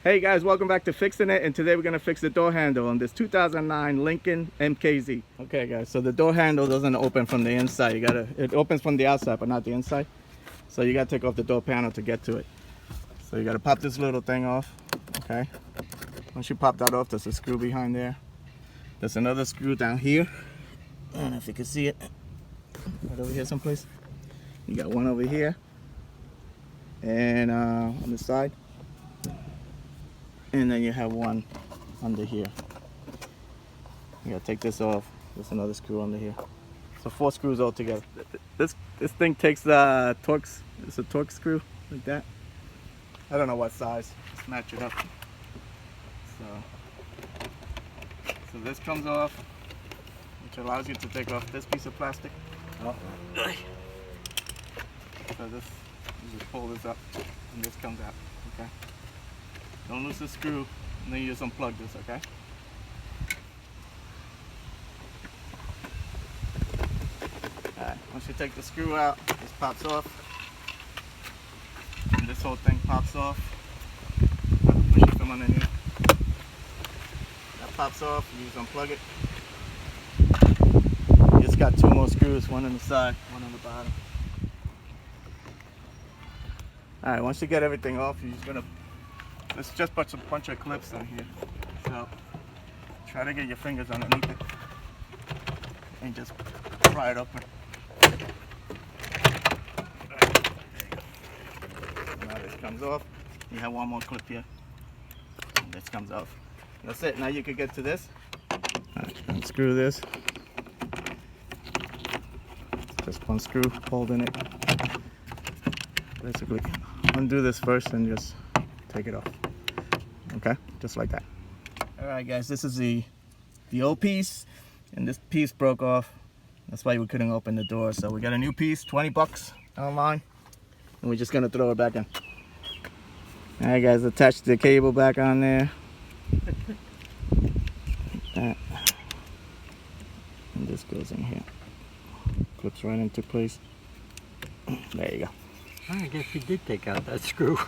Hey guys, welcome back to Fixin' It, and today we're gonna fix the door handle on this 2009 Lincoln MKZ. Okay guys, so the door handle doesn't open from the inside. It opens from the outside, but not the inside. So you gotta take off the door panel to get to it. So you gotta pop this little thing off, okay? Once you pop that off, there's a screw behind there. There's another screw down here. I don't know if you can see it. Right over here someplace. You got one over here. And on the side. And then you have one under here. You gotta take this off. There's another screw under here. So 4 screws all together. This thing takes the TORX. It's a TORX screw like that. I don't know what size. Just match it up. So this comes off, which allows you to take off this piece of plastic. So this, you just pull this up, and this comes out. Okay. Don't lose the screw, and then you just unplug this, okay? Alright, once you take the screw out, this pops off. And this whole thing pops off. Push it from underneath. That pops off, you just unplug it. You just got 2 more screws, one on the side, one on the bottom. Alright, once you get everything off, you're just gonna It's just a bunch of clips on here, so try to get your fingers underneath it and just pry it open. Now this comes off. You have one more clip here, and this comes off. That's it. Now you can get to this. Unscrew this. Just one screw holding it. Basically, undo this first and just take it off. Okay, just like that. Alright guys, this is the old piece, and this piece broke off. That's why we couldn't open the door. So we got a new piece, 20 bucks online, and we're just gonna throw it back in. Alright guys, attach the cable back on there. Like that. And this goes in here. Clips right into place. There you go. I guess you did take out that screw.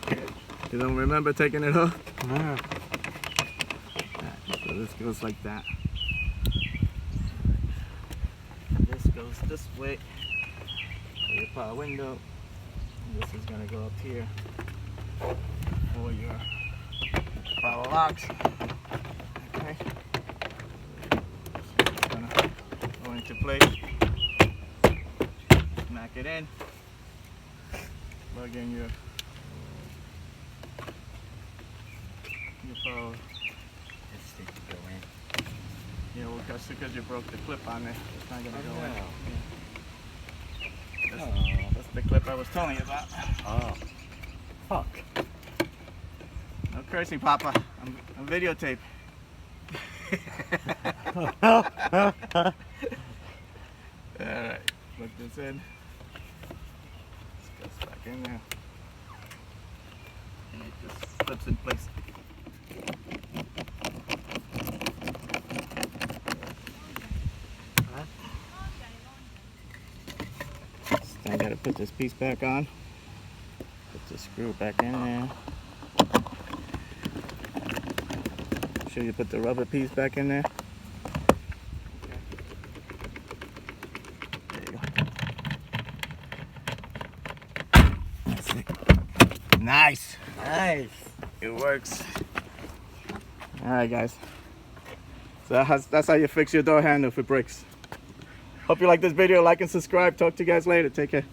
You don't remember taking it off? No. Right, so this goes like that. This goes this way for your power window. And this is going to go up here for your power locks. Okay. So it's going to go into place. Smack it in. Plug in your power. This thing can go in. Yeah, well, that's because you broke the clip on it. It's not going to go in. Yeah. That's the clip I was telling you about. Oh. Fuck. No cursing, Papa. I'm videotape. Alright, plug this in. This goes back in there. And it just slips in place. I gotta put this piece back on. Put the screw back in there. Make sure you put the rubber piece back in there. Okay. There you go. That's it. Nice. Nice. It works. Alright guys. So that's how you fix your door handle if it breaks. Hope you like this video. Like and subscribe. Talk to you guys later. Take care.